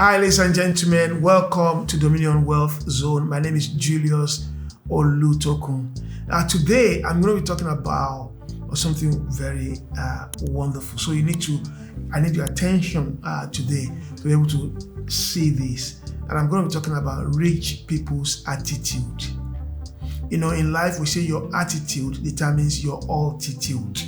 Hi, ladies and gentlemen. Welcome to Dominion Wealth Zone. My name is Julius Olutokun. Today, I'm going to be talking about something very wonderful. So I need your attention today to be able to see this. And I'm going to be talking about rich people's attitude. You know, in life, we say your attitude determines your altitude.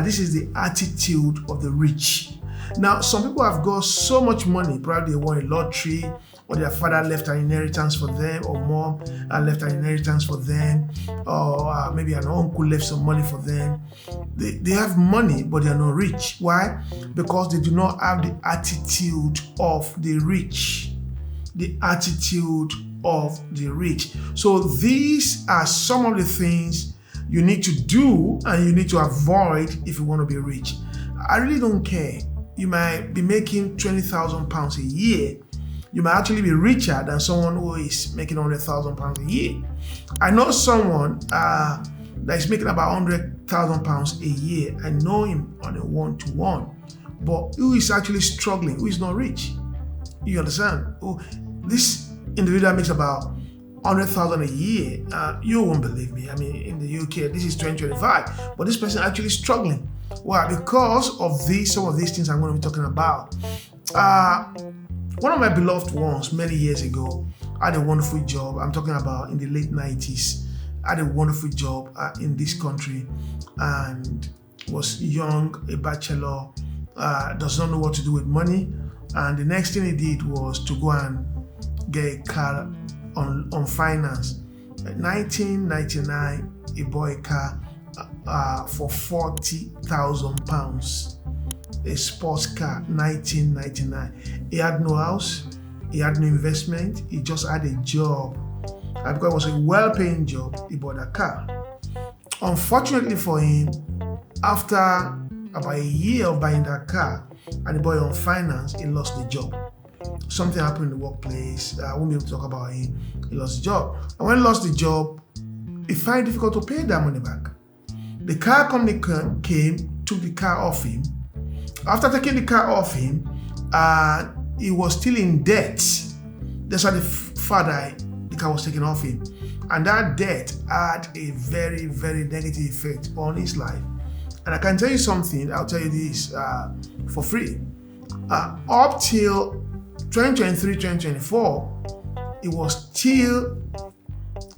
This is the attitude of the rich. Now, some people have got so much money, probably they won a lottery, or their father left an inheritance for them, or mom left an inheritance for them, or maybe an uncle left some money for them. They have money, but they are not rich. Why? Because they do not have the attitude of the rich. The attitude of the rich. So these are some of the things you need to do and you need to avoid if you want to be rich. I really don't care. You might be making £20,000 a year. You might actually be richer than someone who is making £100,000 a year. I know someone that is making about £100,000 a year. I know him on a one-to-one, but who is actually struggling, who is not rich. You understand? This individual makes about £100,000 a year. You won't believe me. I mean, in the UK, this is 2025, but this person actually struggling. Why? Because of some of these things I'm going to be talking about. One of my beloved ones many years ago had a wonderful job. I'm talking about in the late 90s. Had a wonderful job in this country and was young, a bachelor, does not know what to do with money. And the next thing he did was to go and get a car on finance. In 1999, he bought a car for £40,000. A sports car, 1999. He had no house, he had no investment, he just had a job. And because it was a well-paying job, he bought a car. Unfortunately for him, after about a year of buying that car and he bought it on finance, he lost the job. Something happened in the workplace. I won't be able to talk about him. He lost the job. And when he lost the job, he found it difficult to pay that money back. The car company came, took the car off him. After taking the car off him, he was still in debt. That's why the car was taken off him. And that debt had a very, very negative effect on his life. And I can tell you something, I'll tell you this for free. Up till 2023, 2024, he was still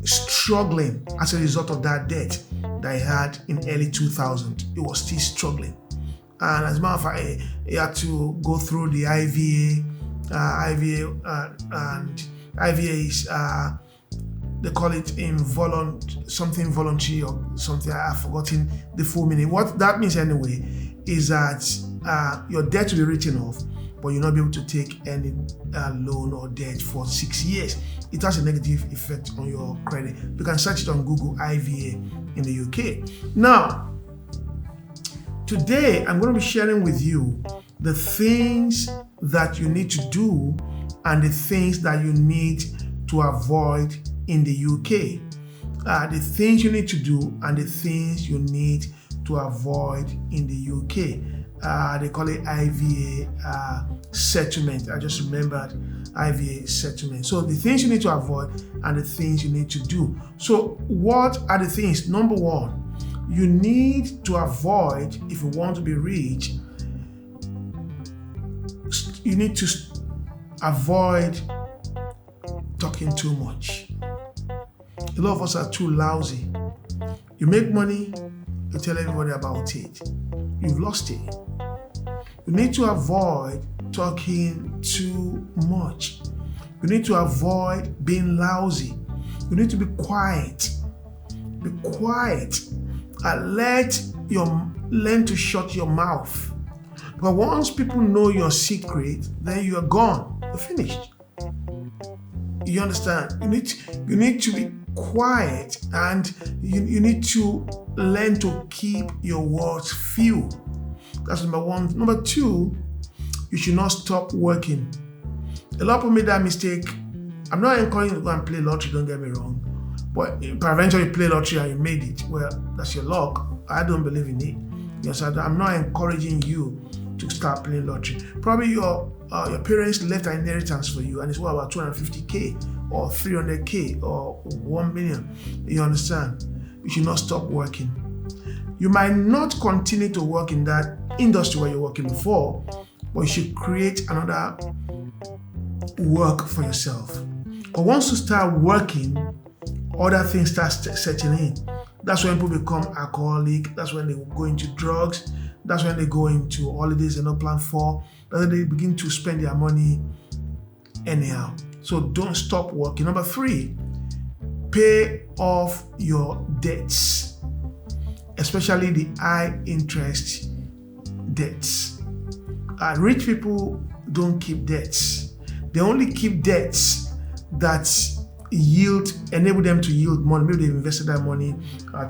struggling as a result of that debt that he had in early 2000. He was still struggling. And as a matter of fact, he had to go through the IVA. And IVA is, they call it something voluntary or something. I've forgotten the full meaning. What that means anyway is that your debt will be written off, but you'll not be able to take any loan or debt for 6 years. It has a negative effect on your credit. You can search it on Google, IVA in the UK. Now, today I'm going to be sharing with you the things that you need to do and the things that you need to avoid in the UK. The things you need to do and the things you need to avoid in the UK. They call it IVA settlement. I just remembered IVA settlement. So the things you need to avoid and the things you need to do. So what are the things? Number one, you need to avoid, if you want to be rich, you need to avoid talking too much. A lot of us are too lousy. You make money, you tell everybody about it. You've lost it. You need to avoid talking too much. You need to avoid being lousy. You need to be quiet. Be quiet and learn to shut your mouth. But once people know your secret, then you are gone. You're finished. You understand? You need to be quiet and you need to learn to keep your words few. That's number one. Number two, you should not stop working. A lot of people made that mistake. I'm not encouraging you to go and play lottery, don't get me wrong. But eventually you play lottery and you made it. Well, that's your luck. I don't believe in it. Yes, I'm not encouraging you to start playing lottery. Probably your parents left an inheritance for you, and it's about 250K or 300K or 1 million. You understand? You should not stop working. You might not continue to work in that industry where you're working before, but you should create another work for yourself. But once you start working, other things start setting in. That's when people become alcoholic. That's when they go into drugs. That's when they go into holidays they're not planned for. That's when they begin to spend their money anyhow. So don't stop working. Number 3, pay off your debts, especially the high interest debts. Rich people don't keep debts. They only keep debts that enable them to yield money. Maybe they've invested that money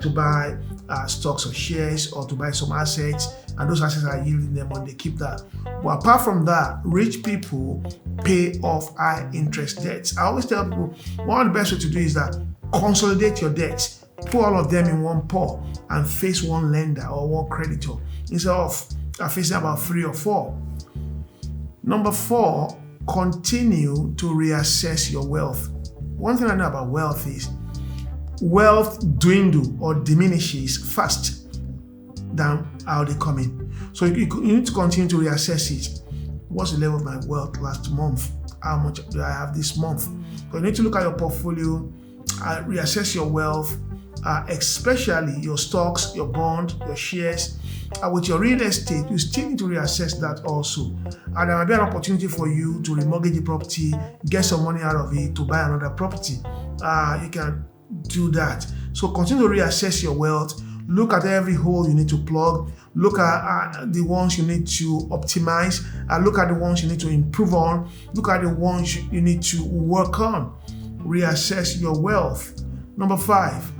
to buy stocks or shares, or to buy some assets, and those assets are yielding them money. They keep that. But apart from that, rich people pay off high interest debts. I always tell people, one of the best ways to do is that consolidate your debts, put all of them in one pot, and face one lender or one creditor instead of facing about 3 or 4. Number 4, continue to reassess your wealth. One thing I know about wealth is wealth dwindles or diminishes fast than how they come in. So you need to continue to reassess it. What's the level of my wealth last month? How much do I have this month? So you need to look at your portfolio, reassess your wealth, especially your stocks, your bond, your shares. With your real estate, you still need to reassess that also. And there might be an opportunity for you to remortgage the property, get some money out of it to buy another property. You can do that. So continue to reassess your wealth. Look at every hole you need to plug. Look at the ones you need to optimize. Look at the ones you need to improve on. Look at the ones you need to work on. Reassess your wealth. Number 5,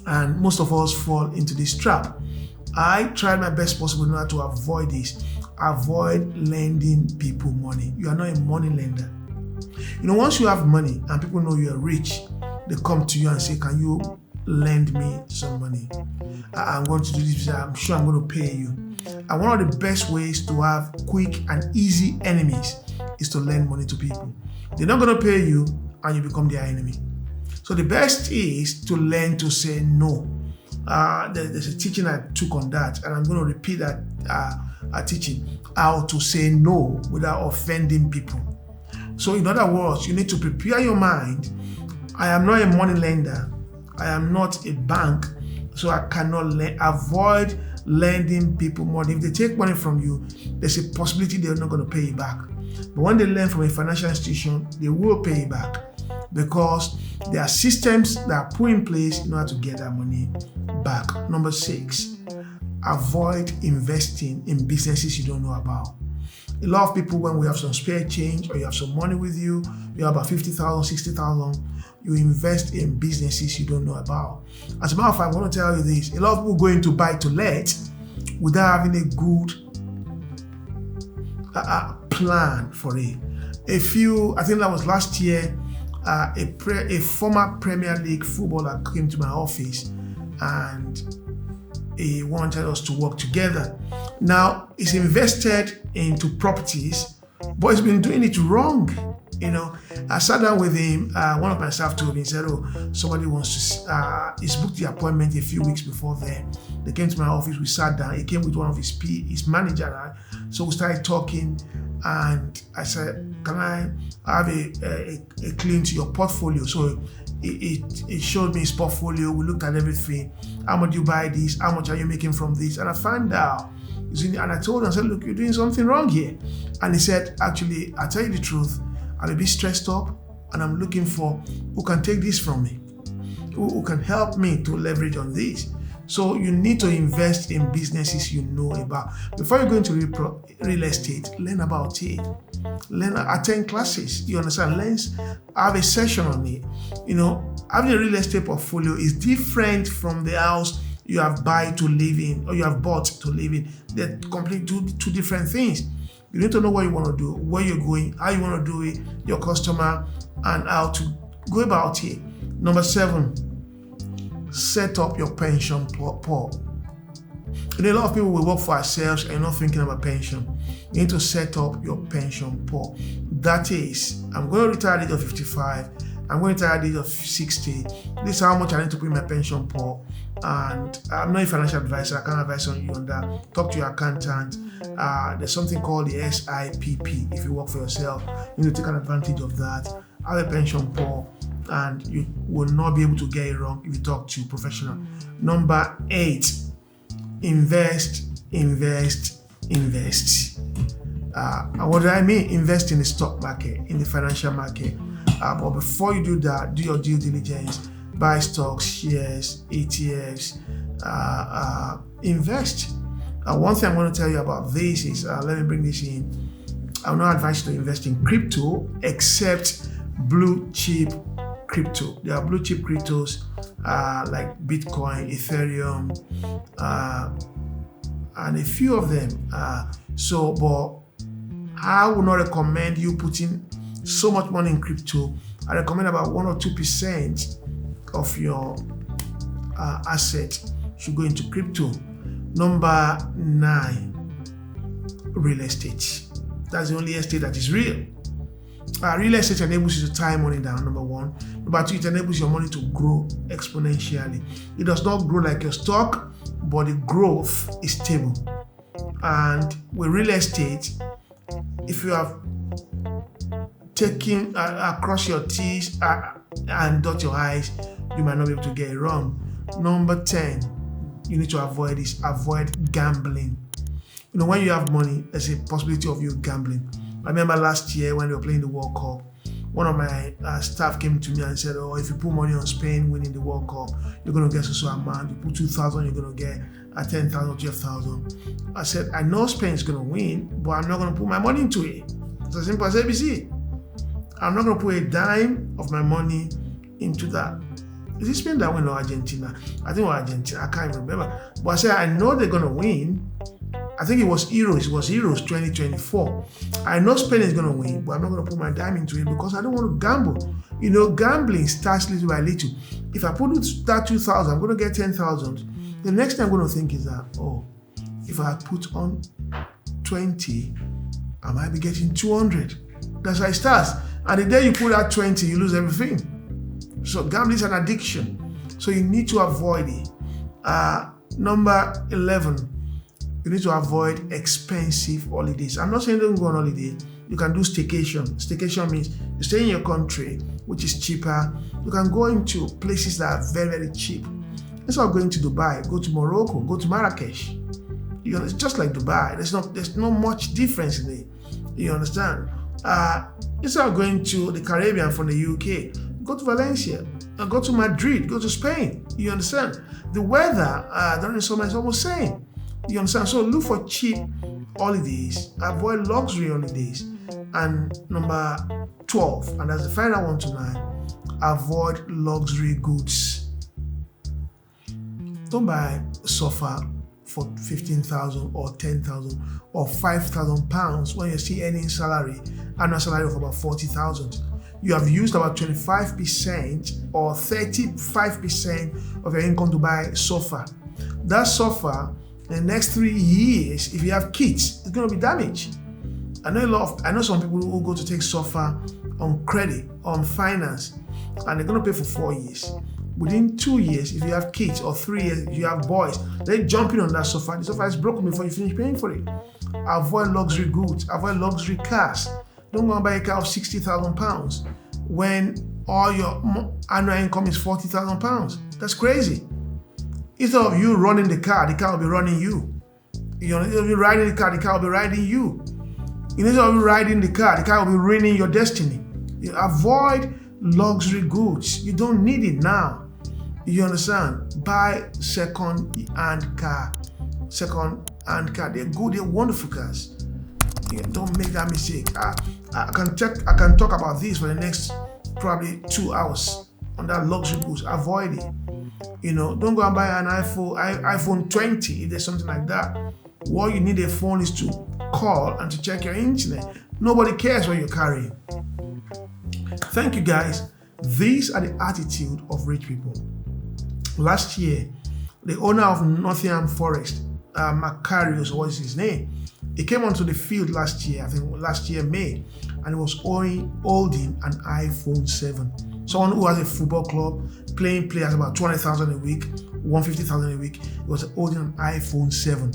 and most of us fall into this trap. I tried my best possible in order to avoid this. Avoid lending people money. You are not a money lender. Once you have money and people know you are rich, they come to you and say, can you lend me some money? I'm going to do this. I'm sure I'm going to pay you. And one of the best ways to have quick and easy enemies is to lend money to people. They're not going to pay you and you become their enemy. So the best is to learn to say no. There's a teaching I took on that, and I'm going to repeat that teaching, how to say no without offending people. So in other words, you need to prepare your mind. I am not a money lender. I am not a bank, so I cannot avoid lending people money. If they take money from you, there's a possibility they're not going to pay you back. But when they lend from a financial institution, they will pay you back, because there are systems that are put in place in order to get that money back. Number 6, avoid investing in businesses you don't know about. A lot of people, when we have some spare change or you have some money with you, you have about 50,000, 60,000, you invest in businesses you don't know about. As a matter of fact, I want to tell you this, a lot of people go into buy to let without having a good plan for it. I think that was last year, a former Premier League footballer came to my office and he wanted us to work together. Now, he's invested into properties, but he's been doing it wrong. I sat down with him. One of my staff told me, he said, somebody wants to, he's booked the appointment a few weeks before then. They came to my office, we sat down. He came with one of his manager. Right? So we started talking, and I said, can I have a clean to your portfolio? So it showed me his portfolio. We looked at everything. How much do you buy this? How much are you making from this? And I found out. And I told him, I said, look, you're doing something wrong here. And he said, actually, I'll tell you the truth. I'm a bit stressed up, and I'm looking for who can take this from me, who can help me to leverage on this. So you need to invest in businesses you know about. Before you go into real estate, learn about it. Attend classes. You understand? Have a session on it. Having a real estate portfolio is different from the house you have bought to live in, or you have bought to live in. They're completely two different things. You need to know what you want to do, where you're going, how you want to do it, your customer, and how to go about it. Number 7, set up your pension pot. A lot of people will work for ourselves and not thinking about pension. You need to set up your pension pool. That is, I'm going to retire at the age of 55. I'm going to retire at the age of 60. This is how much I need to put in my pension pool. And I'm not a financial advisor. I can't advise on you on that. Talk to your accountant. There's something called the SIPP. If you work for yourself, you need to take an advantage of that. Have a pension pool, and you will not be able to get it wrong if you talk to a professional. Number 8. Invest. And what do I mean? Invest in the stock market, in the financial market. But before you do that, do your due diligence. Buy stocks, shares, ETFs. Invest. One thing I'm going to tell you about this is, let me bring this in. I will not advise you to invest in crypto except blue chip crypto. There are blue chip cryptos like Bitcoin, Ethereum, and a few of them. But I would not recommend you putting so much money in crypto. I recommend about 1 or 2% of your asset should go into crypto. Number 9, real estate. That's the only estate that is real. Real estate enables you to tie money down, number 1. Number 2, it enables your money to grow exponentially. It does not grow like your stock, but the growth is stable. And with real estate, if you have taken across your T's and dot your I's, you might not be able to get it wrong. Number 10, you need to avoid gambling. When you have money, there's a possibility of you gambling. I remember last year when they were playing the World Cup, one of my staff came to me and said, if you put money on Spain winning the World Cup, you're going to get so amount. You put 2,000, you're going to get 10,000, 12,000. I said, I know Spain is going to win, but I'm not going to put my money into it. It's as simple as ABC. I'm not going to put a dime of my money into that. Is it Spain that win or Argentina? I think it was Argentina. I can't remember. But I said, I know they're going to win. I think it was Euros. It was Euros 2024. I know Spain is going to win, but I'm not going to put my dime into it because I don't want to gamble. Gambling starts little by little. If I put that 2,000, I'm going to get 10,000. The next thing I'm going to think is that, if I put on 20, I might be getting 200. That's how it starts. And the day you put out 20, you lose everything. So gambling is an addiction. So you need to avoid it. Number 11. You need to avoid expensive holidays. I'm not saying don't go on holiday. You can do staycation. Staycation means you stay in your country, which is cheaper. You can go into places that are very, very cheap. Instead of going to Dubai, go to Morocco, go to Marrakesh. It's just like Dubai. There's not much difference in it. You understand? Instead of going to the Caribbean from the UK, go to Valencia, go to Madrid, go to Spain. You understand? The weather during summer is almost the same. You understand? So look for cheap holidays, avoid luxury holidays. And number 12, and that's the final one tonight, avoid luxury goods. Don't buy a sofa for 15,000 or 10,000 or 5,000 pounds when you're still earning annual salary of about 40,000. You have used about 25% or 35% of your income to buy a sofa. That sofa, in the next 3 years, if you have kids, it's going to be damaged. I know some people who go to take sofa on credit, on finance, and they're going to pay for 4 years. Within 2 years, if you have kids, or 3 years, if you have boys, they're jumping on that sofa. The sofa is broken before you finish paying for it. Avoid luxury goods. Avoid luxury cars. Don't go and buy a car of 60,000 pounds when all your annual income is 40,000 pounds. That's crazy. Instead of you running the car will be running you. Instead of you riding the car will be riding you. Instead of you riding the car will be ruining your destiny. You avoid luxury goods. You don't need it now. You understand? Buy second-hand car. Second-hand car. They're good. They're wonderful cars. Don't make that mistake. I can talk about this for the next probably 2 hours on that luxury goods. Avoid it. Don't go and buy an iPhone 20 if there's something like that. What you need a phone is to call and to check your internet. Nobody cares what you're carrying. Thank you, guys. These are the attitude of rich people. Last year, the owner of Nottingham Forest Macarius, what is his name? He came onto the field last year, I think last year May, and he was holding an iPhone 7. Someone who has a football club, playing players about 200,000 a week, 150,000 a week, he was holding an iPhone 7.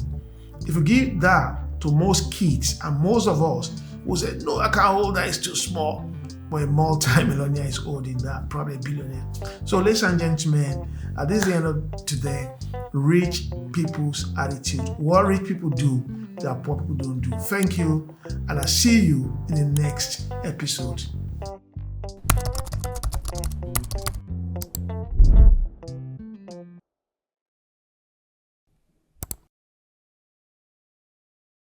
If you give that to most kids and most of us will say, no, I can't hold that, it's too small. But a multi-millionaire is holding that, probably a billionaire. So ladies and gentlemen, this is the end of today. Rich people's attitude. What rich people do that poor people don't do. Thank you, and I'll see you in the next episode.